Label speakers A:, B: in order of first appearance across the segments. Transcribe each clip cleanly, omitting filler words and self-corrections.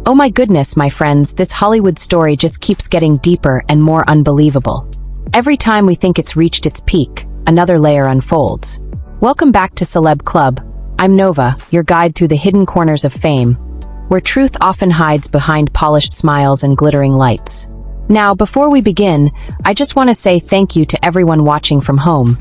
A: Oh my goodness, my friends, this Hollywood story just keeps getting deeper and more unbelievable. Every time we think it's reached its peak, another layer unfolds. Welcome back to Celeb Club. I'm Nova, your guide through the hidden corners of fame, where truth often hides behind polished smiles and glittering lights. Now, before we begin, I just want to say thank you to everyone watching from home,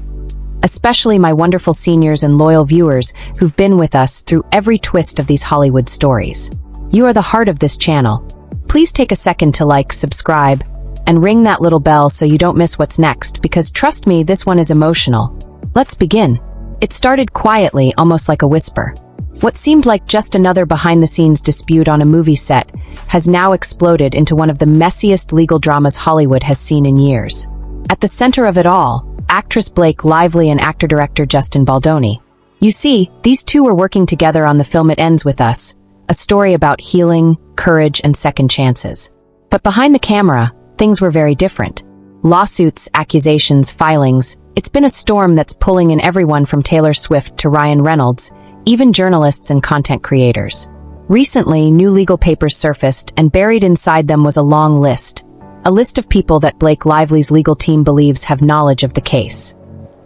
A: especially my wonderful seniors and loyal viewers who've been with us through every twist of these Hollywood stories. You are the heart of this channel. Please take a second to like, subscribe, and ring that little bell so you don't miss what's next, because trust me, this one is emotional. Let's begin. It started quietly, almost like a whisper. What seemed like just another behind-the-scenes dispute on a movie set has now exploded into one of the messiest legal dramas Hollywood has seen in years. At the center of it all, actress Blake Lively and actor-director Justin Baldoni. You see, these two were working together on the film It Ends With Us, a story about healing, courage, and second chances. But behind the camera, things were very different. Lawsuits, accusations, filings. It's been a storm that's pulling in everyone from Taylor Swift to Ryan Reynolds, even journalists and content creators. Recently, new legal papers surfaced, and buried inside them was a long list. A list of people that Blake Lively's legal team believes have knowledge of the case.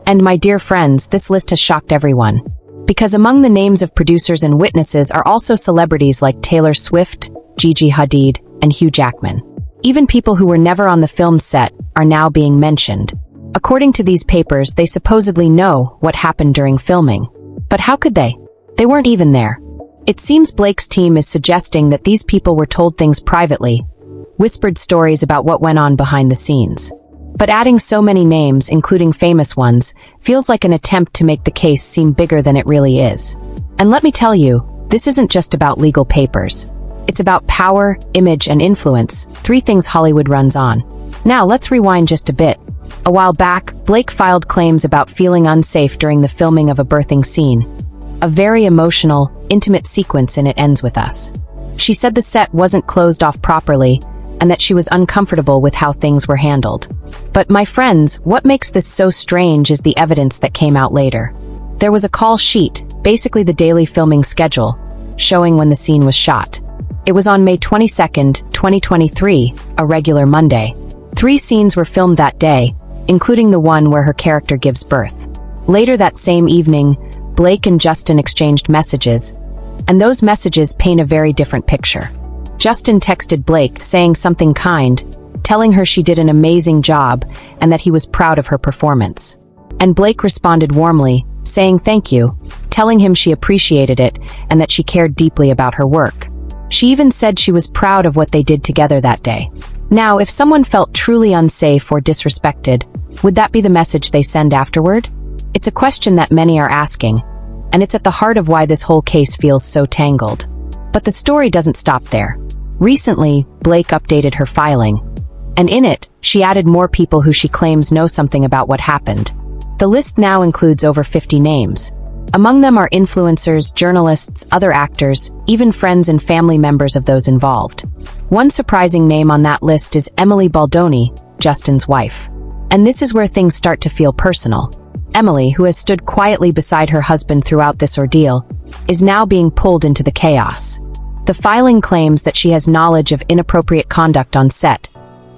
A: And my dear friends, this list has shocked everyone. Because among the names of producers and witnesses are also celebrities like Taylor Swift, Gigi Hadid, and Hugh Jackman. Even people who were never on the film set are now being mentioned. According to these papers, they supposedly know what happened during filming. But how could they? They weren't even there. It seems Blake's team is suggesting that these people were told things privately, whispered stories about what went on behind the scenes. But adding so many names, including famous ones, feels like an attempt to make the case seem bigger than it really is. And let me tell you, this isn't just about legal papers. It's about power, image, and influence, three things Hollywood runs on. Now, let's rewind just a bit. A while back, Blake filed claims about feeling unsafe during the filming of a birthing scene. A very emotional, intimate sequence in It Ends With Us. She said the set wasn't closed off properly, and that she was uncomfortable with how things were handled. But my friends, what makes this so strange is the evidence that came out later. There was a call sheet, basically the daily filming schedule, showing when the scene was shot. It was on May 22nd, 2023, a regular Monday. 3 scenes were filmed that day, including the one where her character gives birth. Later that same evening, Blake and Justin exchanged messages, and those messages paint a very different picture. Justin texted Blake saying something kind, telling her she did an amazing job and that he was proud of her performance. And Blake responded warmly, saying thank you, telling him she appreciated it and that she cared deeply about her work. She even said she was proud of what they did together that day. Now, if someone felt truly unsafe or disrespected, would that be the message they send afterward? It's a question that many are asking, and it's at the heart of why this whole case feels so tangled. But the story doesn't stop there. Recently, Blake updated her filing, and in it, she added more people who she claims know something about what happened. The list now includes over 50 names. Among them are influencers, journalists, other actors, even friends and family members of those involved. One surprising name on that list is Emily Baldoni, Justin's wife. And this is where things start to feel personal. Emily, who has stood quietly beside her husband throughout this ordeal, is now being pulled into the chaos. The filing claims that she has knowledge of inappropriate conduct on set,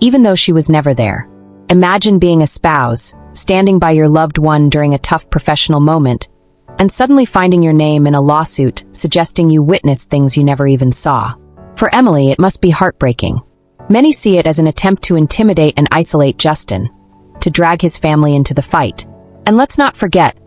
A: even though she was never there. Imagine being a spouse, standing by your loved one during a tough professional moment, and suddenly finding your name in a lawsuit suggesting you witnessed things you never even saw. For Emily, it must be heartbreaking. Many see it as an attempt to intimidate and isolate Justin, to drag his family into the fight. And let's not forget,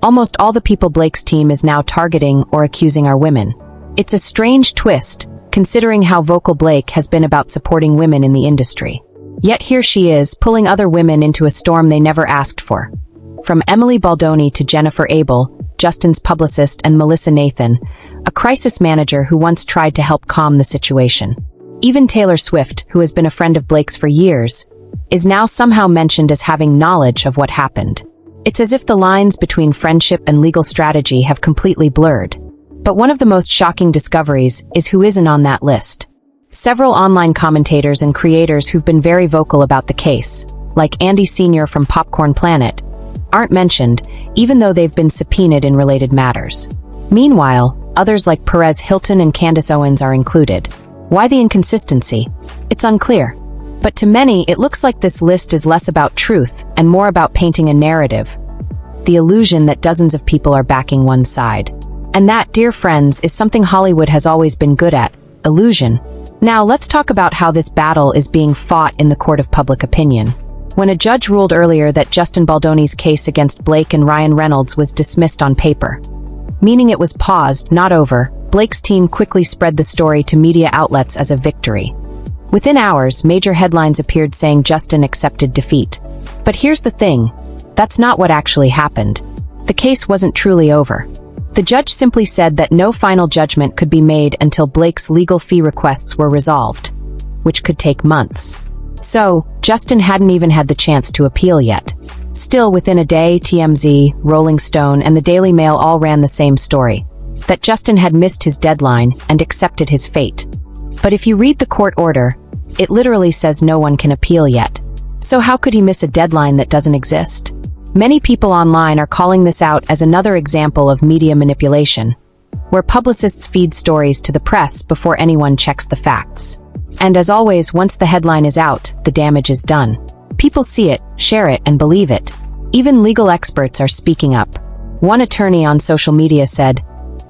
A: almost all the people Blake's team is now targeting or accusing are women. It's a strange twist, considering how vocal Blake has been about supporting women in the industry. Yet here she is, pulling other women into a storm they never asked for. From Emily Baldoni to Jennifer Abel, Justin's publicist, and Melissa Nathan, a crisis manager who once tried to help calm the situation. Even Taylor Swift, who has been a friend of Blake's for years, is now somehow mentioned as having knowledge of what happened. It's as if the lines between friendship and legal strategy have completely blurred. But one of the most shocking discoveries is who isn't on that list. Several online commentators and creators who've been very vocal about the case, like Andy Sr. from Popcorn Planet, aren't mentioned, even though they've been subpoenaed in related matters. Meanwhile, others like Perez Hilton and Candace Owens are included. Why the inconsistency? It's unclear. But to many, it looks like this list is less about truth and more about painting a narrative. The illusion that dozens of people are backing one side. And that, dear friends, is something Hollywood has always been good at: illusion. Now let's talk about how this battle is being fought in the court of public opinion. When a judge ruled earlier that Justin Baldoni's case against Blake and Ryan Reynolds was dismissed on paper, meaning it was paused, not over, Blake's team quickly spread the story to media outlets as a victory. Within hours, major headlines appeared saying Justin accepted defeat. But here's the thing: that's not what actually happened. The case wasn't truly over. The judge simply said that no final judgment could be made until Blake's legal fee requests were resolved, which could take months. So, Justin hadn't even had the chance to appeal yet. Still, within a day, TMZ, Rolling Stone, and the Daily Mail all ran the same story: that Justin had missed his deadline and accepted his fate. But if you read the court order, it literally says no one can appeal yet. So how could he miss a deadline that doesn't exist? Many people online are calling this out as another example of media manipulation, where publicists feed stories to the press before anyone checks the facts. And as always, once the headline is out, the damage is done. People see it, share it, and believe it. Even legal experts are speaking up. One attorney on social media said,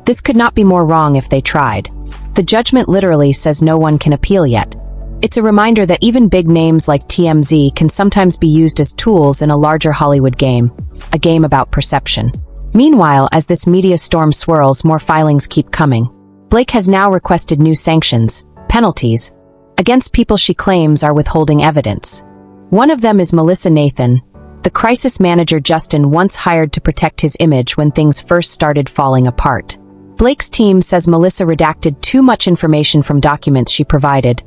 A: "This could not be more wrong if they tried." The judgment literally says no one can appeal yet. It's a reminder that even big names like TMZ can sometimes be used as tools in a larger Hollywood game, a game about perception. Meanwhile, as this media storm swirls, more filings keep coming. Blake has now requested new sanctions, penalties, against people she claims are withholding evidence. One of them is Melissa Nathan, the crisis manager Justin once hired to protect his image when things first started falling apart. Blake's team says Melissa redacted too much information from documents she provided.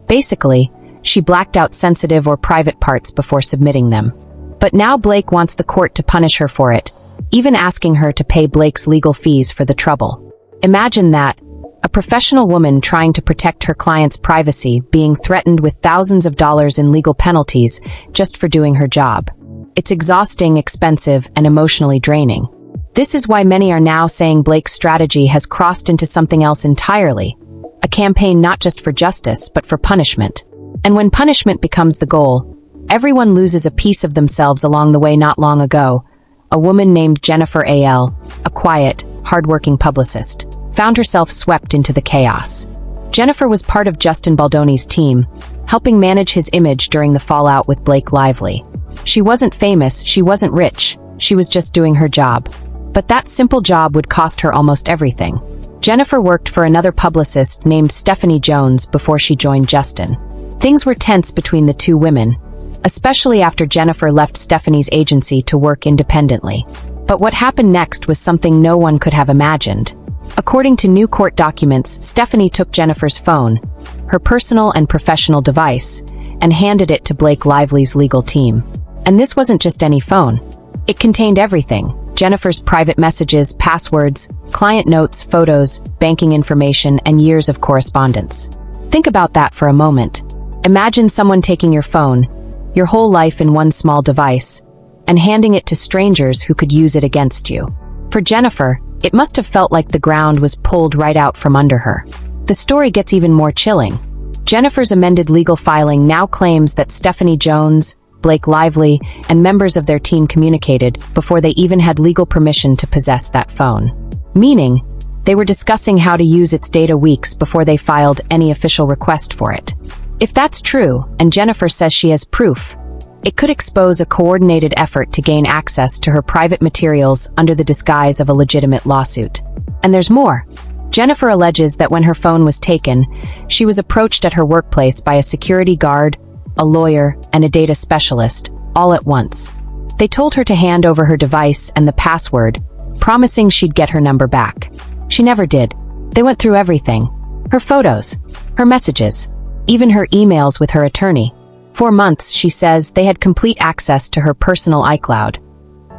A: Basically, she blacked out sensitive or private parts before submitting them. But now Blake wants the court to punish her for it, even asking her to pay Blake's legal fees for the trouble. Imagine that: a professional woman trying to protect her client's privacy being threatened with thousands of dollars in legal penalties just for doing her job. It's exhausting, expensive, and emotionally draining. This is why many are now saying Blake's strategy has crossed into something else entirely: a campaign not just for justice, but for punishment. And when punishment becomes the goal, everyone loses a piece of themselves along the way. Not long ago, a woman named Jennifer A.L., a quiet, hardworking publicist, found herself swept into the chaos. Jennifer was part of Justin Baldoni's team, helping manage his image during the fallout with Blake Lively. She wasn't famous, she wasn't rich, she was just doing her job. But that simple job would cost her almost everything. Jennifer worked for another publicist named Stephanie Jones before she joined Justin. Things were tense between the two women, especially after Jennifer left Stephanie's agency to work independently. But what happened next was something no one could have imagined. According to new court documents, Stephanie took Jennifer's phone, her personal and professional device, and handed it to Blake Lively's legal team. And this wasn't just any phone. It contained everything: Jennifer's private messages, passwords, client notes, photos, banking information, and years of correspondence. Think about that for a moment. Imagine someone taking your phone, your whole life in one small device, and handing it to strangers who could use it against you. For Jennifer, it must have felt like the ground was pulled right out from under her. The story gets even more chilling. Jennifer's amended legal filing now claims that Stephanie Jones, Blake Lively, and members of their team communicated before they even had legal permission to possess that phone. Meaning, they were discussing how to use its data weeks before they filed any official request for it. If that's true, and Jennifer says she has proof, it could expose a coordinated effort to gain access to her private materials under the disguise of a legitimate lawsuit. And there's more. Jennifer alleges that when her phone was taken, she was approached at her workplace by a security guard, a lawyer, and a data specialist, all at once. They told her to hand over her device and the password, promising she'd get her number back. She never did. They went through everything: her photos, her messages, even her emails with her attorney. For months, she says, they had complete access to her personal iCloud,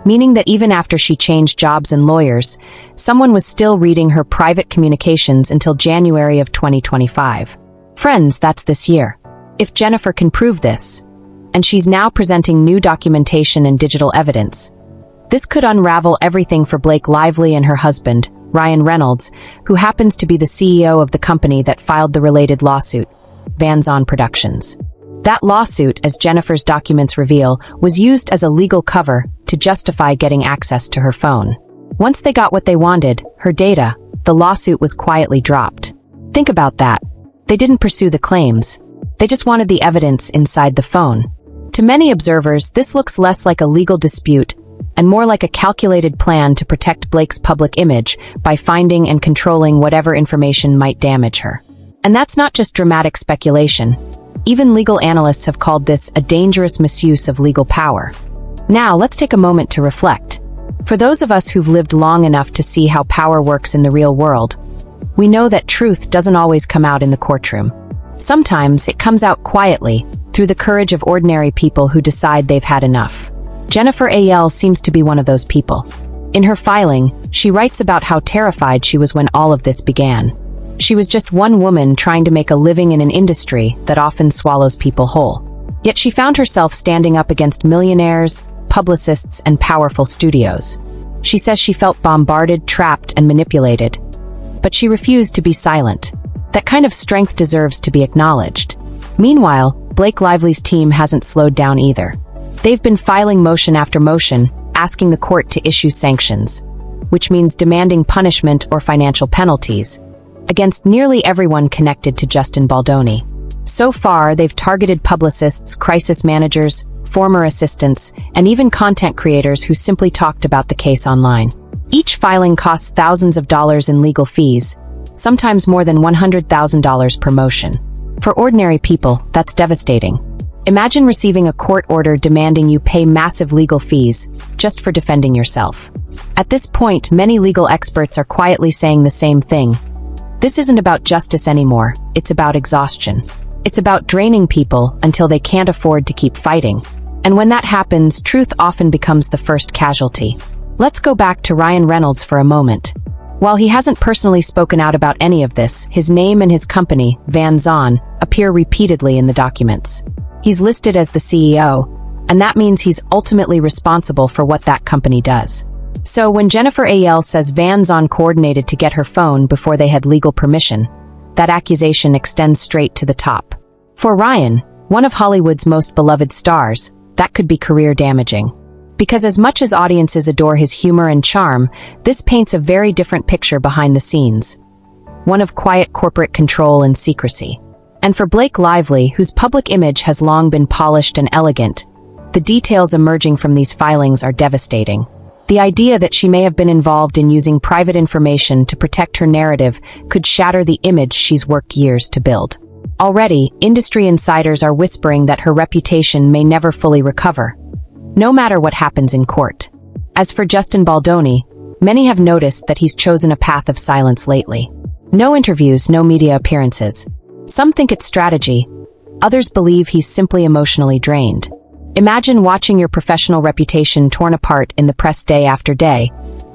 A: meaning that even after she changed jobs and lawyers, someone was still reading her private communications until January of 2025. Friends, that's this year. If Jennifer can prove this, and she's now presenting new documentation and digital evidence, this could unravel everything for Blake Lively and her husband, Ryan Reynolds, who happens to be the CEO of the company that filed the related lawsuit, Van Zon Productions. That lawsuit, as Jennifer's documents reveal, was used as a legal cover to justify getting access to her phone. Once they got what they wanted, her data, the lawsuit was quietly dropped. Think about that. They didn't pursue the claims. They just wanted the evidence inside the phone. To many observers, this looks less like a legal dispute and more like a calculated plan to protect Blake's public image by finding and controlling whatever information might damage her. And that's not just dramatic speculation. Even legal analysts have called this a dangerous misuse of legal power. Now, let's take a moment to reflect. For those of us who've lived long enough to see how power works in the real world, we know that truth doesn't always come out in the courtroom. Sometimes it comes out quietly, through the courage of ordinary people who decide they've had enough. Jennifer A.L. seems to be one of those people. In her filing, she writes about how terrified she was when all of this began. She was just one woman trying to make a living in an industry that often swallows people whole. Yet she found herself standing up against millionaires, publicists, and powerful studios. She says she felt bombarded, trapped, and manipulated. But she refused to be silent. That kind of strength deserves to be acknowledged. Meanwhile, Blake Lively's team hasn't slowed down either. They've been filing motion after motion, asking the court to issue sanctions, which means demanding punishment or financial penalties, against nearly everyone connected to Justin Baldoni. So far, they've targeted publicists, crisis managers, former assistants, and even content creators who simply talked about the case online. Each filing costs thousands of dollars in legal fees, sometimes more than $100,000 per motion. For ordinary people, that's devastating. Imagine receiving a court order demanding you pay massive legal fees just for defending yourself. At this point, many legal experts are quietly saying the same thing. This isn't about justice anymore, it's about exhaustion. It's about draining people until they can't afford to keep fighting. And when that happens, truth often becomes the first casualty. Let's go back to Ryan Reynolds for a moment. While he hasn't personally spoken out about any of this, his name and his company, Van Zon, appear repeatedly in the documents. He's listed as the CEO, and that means he's ultimately responsible for what that company does. So when Jennifer A.L. says Van Zon coordinated to get her phone before they had legal permission, that accusation extends straight to the top. For Ryan, one of Hollywood's most beloved stars, that could be career-damaging. Because as much as audiences adore his humor and charm, this paints a very different picture behind the scenes. One of quiet corporate control and secrecy. And for Blake Lively, whose public image has long been polished and elegant, the details emerging from these filings are devastating. The idea that she may have been involved in using private information to protect her narrative could shatter the image she's worked years to build. Already, industry insiders are whispering that her reputation may never fully recover, no matter what happens in court. As for Justin Baldoni, many have noticed that he's chosen a path of silence lately. No interviews, no media appearances. Some think it's strategy. Others believe he's simply emotionally drained. Imagine watching your professional reputation torn apart in the press day after day,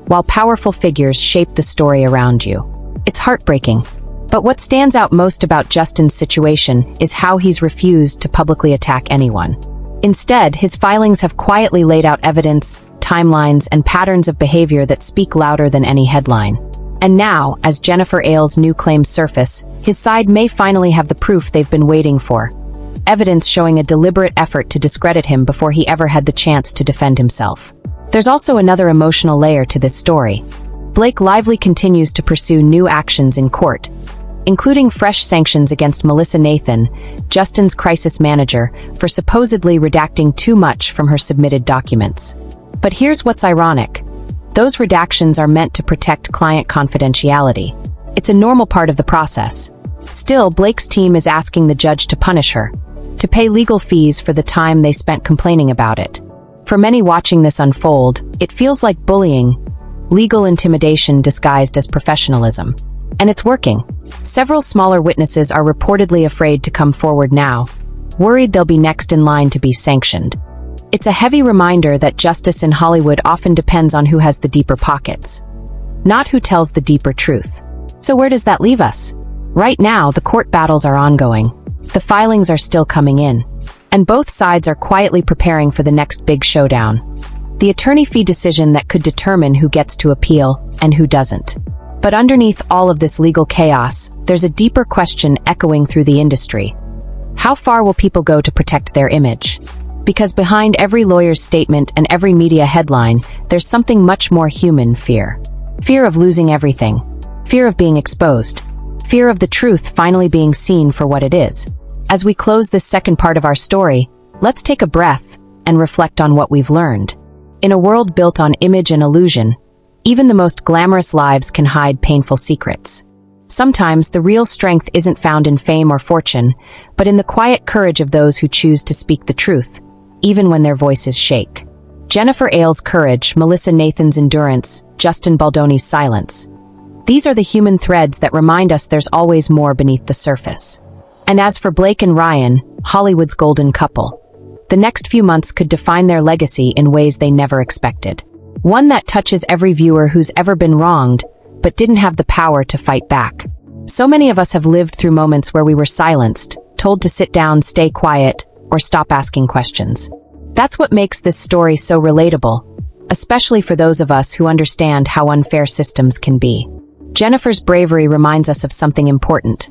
A: while powerful figures shape the story around you. It's heartbreaking. But what stands out most about Justin's situation is how he's refused to publicly attack anyone. Instead, his filings have quietly laid out evidence, timelines, and patterns of behavior that speak louder than any headline. And now, as Jennifer A.L.'s new claims surface, his side may finally have the proof they've been waiting for. Evidence showing a deliberate effort to discredit him before he ever had the chance to defend himself. There's also another emotional layer to this story. Blake Lively continues to pursue new actions in court, including fresh sanctions against Melissa Nathan, Justin's crisis manager, for supposedly redacting too much from her submitted documents. But here's what's ironic. Those redactions are meant to protect client confidentiality. It's a normal part of the process. Still, Blake's team is asking the judge to punish her, to pay legal fees for the time they spent complaining about it. For many watching this unfold, it feels like bullying, legal intimidation disguised as professionalism. And it's working. Several smaller witnesses are reportedly afraid to come forward now, worried they'll be next in line to be sanctioned. It's a heavy reminder that justice in Hollywood often depends on who has the deeper pockets, not who tells the deeper truth. So where does that leave us? Right now, the court battles are ongoing. The filings are still coming in, and both sides are quietly preparing for the next big showdown. The attorney fee decision that could determine who gets to appeal and who doesn't. But underneath all of this legal chaos, there's a deeper question echoing through the industry. How far will people go to protect their image? Because behind every lawyer's statement and every media headline, there's something much more human: fear. Fear of losing everything. Fear of being exposed. Fear of the truth finally being seen for what it is. As we close this second part of our story, let's take a breath and reflect on what we've learned. In a world built on image and illusion, even the most glamorous lives can hide painful secrets. Sometimes the real strength isn't found in fame or fortune, but in the quiet courage of those who choose to speak the truth, even when their voices shake. Jennifer Ailes' courage, Melissa Nathan's endurance, Justin Baldoni's silence. These are the human threads that remind us there's always more beneath the surface. And as for Blake and Ryan, Hollywood's golden couple, the next few months could define their legacy in ways they never expected. One that touches every viewer who's ever been wronged, but didn't have the power to fight back. So many of us have lived through moments where we were silenced, told to sit down, stay quiet, or stop asking questions. That's what makes this story so relatable, especially for those of us who understand how unfair systems can be. Jennifer's bravery reminds us of something important.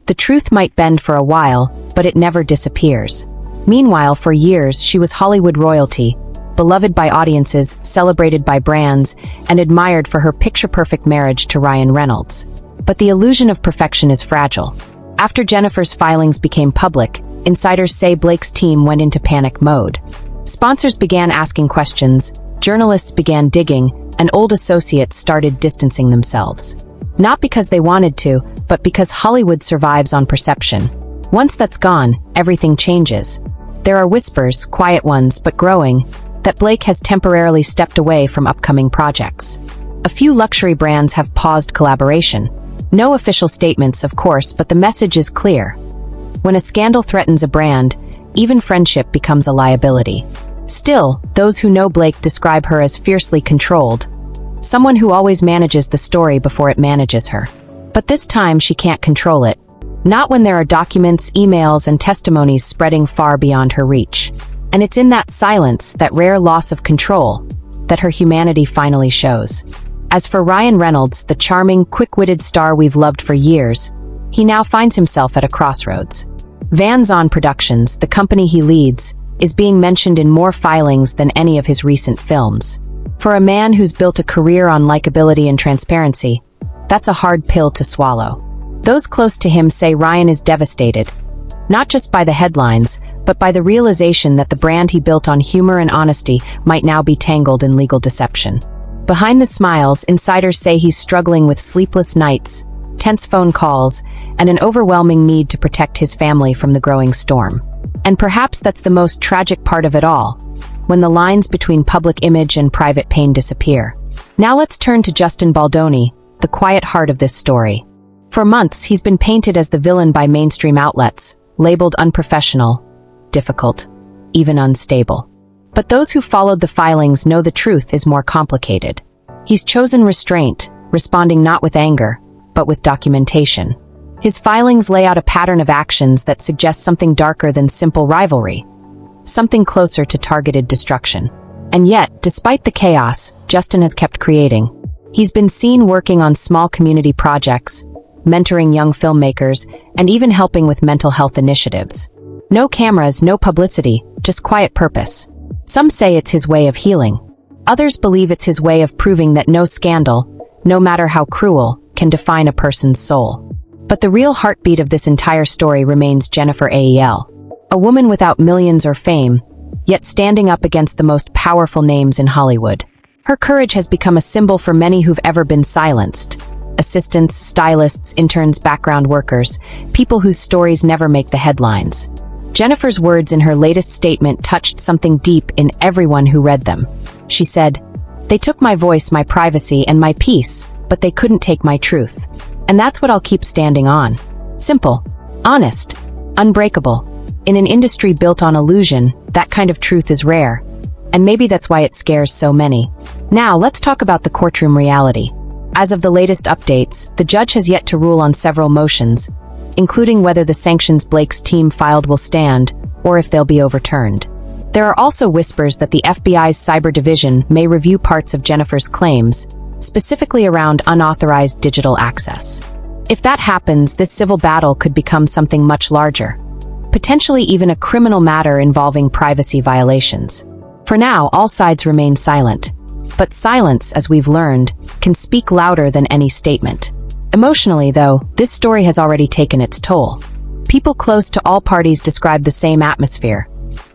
A: The truth might bend for a while, but it never disappears. Meanwhile, for years, she was Hollywood royalty, beloved by audiences, celebrated by brands, and admired for her picture-perfect marriage to Ryan Reynolds. But the illusion of perfection is fragile. After Jennifer's filings became public, insiders say Blake's team went into panic mode. Sponsors began asking questions, journalists began digging, and old associates started distancing themselves. Not because they wanted to, but because Hollywood survives on perception. Once that's gone, everything changes. There are whispers, quiet ones, but growing, that Blake has temporarily stepped away from upcoming projects. A few luxury brands have paused collaboration. No official statements, of course, but the message is clear. When a scandal threatens a brand, even friendship becomes a liability. Still, those who know Blake describe her as fiercely controlled, someone who always manages the story before it manages her. But this time she can't control it. Not when there are documents, emails, and testimonies spreading far beyond her reach. And it's in that silence, that rare loss of control, that her humanity finally shows. As for Ryan Reynolds, the charming, quick-witted star we've loved for years, he now finds himself at a crossroads. Van Zon Productions, the company he leads, is being mentioned in more filings than any of his recent films. For a man who's built a career on likability and transparency, that's a hard pill to swallow. Those close to him say Ryan is devastated, not just by the headlines, but by the realization that the brand he built on humor and honesty might now be tangled in legal deception. Behind the smiles, insiders say he's struggling with sleepless nights, tense phone calls, and an overwhelming need to protect his family from the growing storm. And perhaps that's the most tragic part of it all, when the lines between public image and private pain disappear. Now let's turn to Justin Baldoni, the quiet heart of this story. For months, he's been painted as the villain by mainstream outlets, labeled unprofessional, difficult, even unstable. But those who followed the filings know the truth is more complicated. He's chosen restraint, responding not with anger, but with documentation. His filings lay out a pattern of actions that suggests something darker than simple rivalry, something closer to targeted destruction. And yet, despite the chaos, Justin has kept creating. He's been seen working on small community projects, mentoring young filmmakers, and even helping with mental health initiatives. No cameras, no publicity, just quiet purpose. Some say it's his way of healing. Others believe it's his way of proving that no scandal, no matter how cruel, can define a person's soul. But the real heartbeat of this entire story remains Jennifer Ailes, a woman without millions or fame, yet standing up against the most powerful names in Hollywood. Her courage has become a symbol for many who've ever been silenced. Assistants, stylists, interns, background workers, people whose stories never make the headlines. Jennifer's words in her latest statement touched something deep in everyone who read them. She said, "They took my voice, my privacy, and my peace, but they couldn't take my truth. And that's what I'll keep standing on. Simple, honest, unbreakable. In an industry built on illusion, that kind of truth is rare. And maybe that's why it scares so many." Now, let's talk about the courtroom reality. As of the latest updates, the judge has yet to rule on several motions, including whether the sanctions Blake's team filed will stand, or if they'll be overturned. There are also whispers that the FBI's cyber division may review parts of Jennifer's claims, specifically around unauthorized digital access. If that happens, this civil battle could become something much larger, potentially even a criminal matter involving privacy violations. For now, all sides remain silent. But silence, as we've learned, can speak louder than any statement. Emotionally, though, this story has already taken its toll. People close to all parties describe the same atmosphere: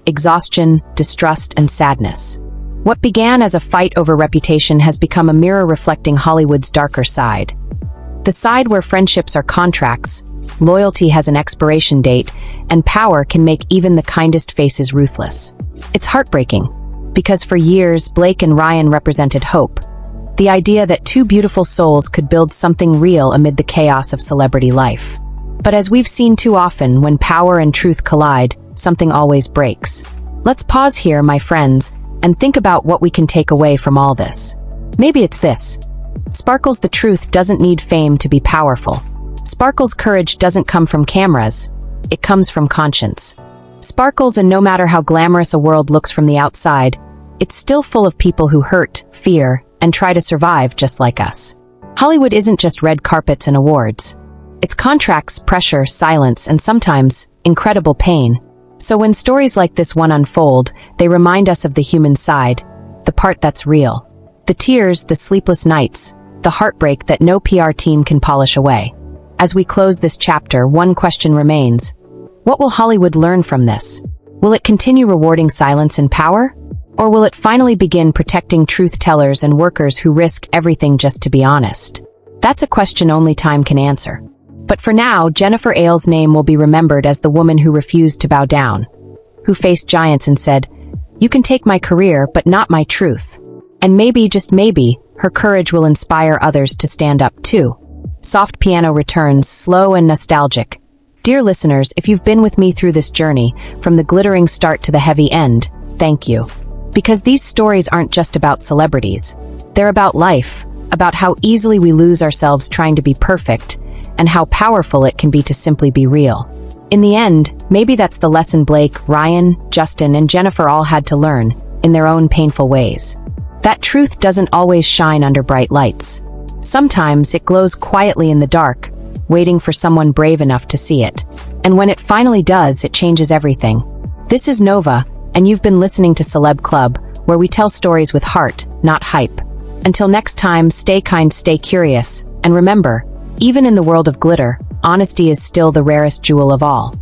A: exhaustion, distrust, and sadness. What began as a fight over reputation has become a mirror reflecting Hollywood's darker side. The side where friendships are contracts, loyalty has an expiration date, and power can make even the kindest faces ruthless. It's heartbreaking, because for years, Blake and Ryan represented hope. The idea that two beautiful souls could build something real amid the chaos of celebrity life. But as we've seen too often, when power and truth collide, something always breaks. Let's pause here, my friends, and think about what we can take away from all this. Maybe it's this. Sparkle's the truth doesn't need fame to be powerful. Sparkle's courage doesn't come from cameras. It comes from conscience. Sparkle's, and no matter how glamorous a world looks from the outside, it's still full of people who hurt, fear, and try to survive just like us. Hollywood isn't just red carpets and awards. It's contracts, pressure, silence, and sometimes incredible pain. So when stories like this one unfold, they remind us of the human side, the part that's real. The tears, the sleepless nights, the heartbreak that no PR team can polish away. As we close this chapter, one question remains. What will Hollywood learn from this? Will it continue rewarding silence and power? Or will it finally begin protecting truth-tellers and workers who risk everything just to be honest? That's a question only time can answer. But for now, Jennifer Ail's name will be remembered as the woman who refused to bow down, who faced giants and said, "You can take my career, but not my truth." And maybe, just maybe, her courage will inspire others to stand up too. Soft piano returns, slow and nostalgic. Dear listeners, if you've been with me through this journey, from the glittering start to the heavy end, thank you. Because these stories aren't just about celebrities. They're about life, about how easily we lose ourselves trying to be perfect, and how powerful it can be to simply be real. In the end, maybe that's the lesson Blake, Ryan, Justin, and Jennifer all had to learn, in their own painful ways. That truth doesn't always shine under bright lights. Sometimes it glows quietly in the dark, waiting for someone brave enough to see it. And when it finally does, it changes everything. This is Nova, and you've been listening to Celeb Club, where we tell stories with heart, not hype. Until next time, stay kind, stay curious, and remember, even in the world of glitter, honesty is still the rarest jewel of all.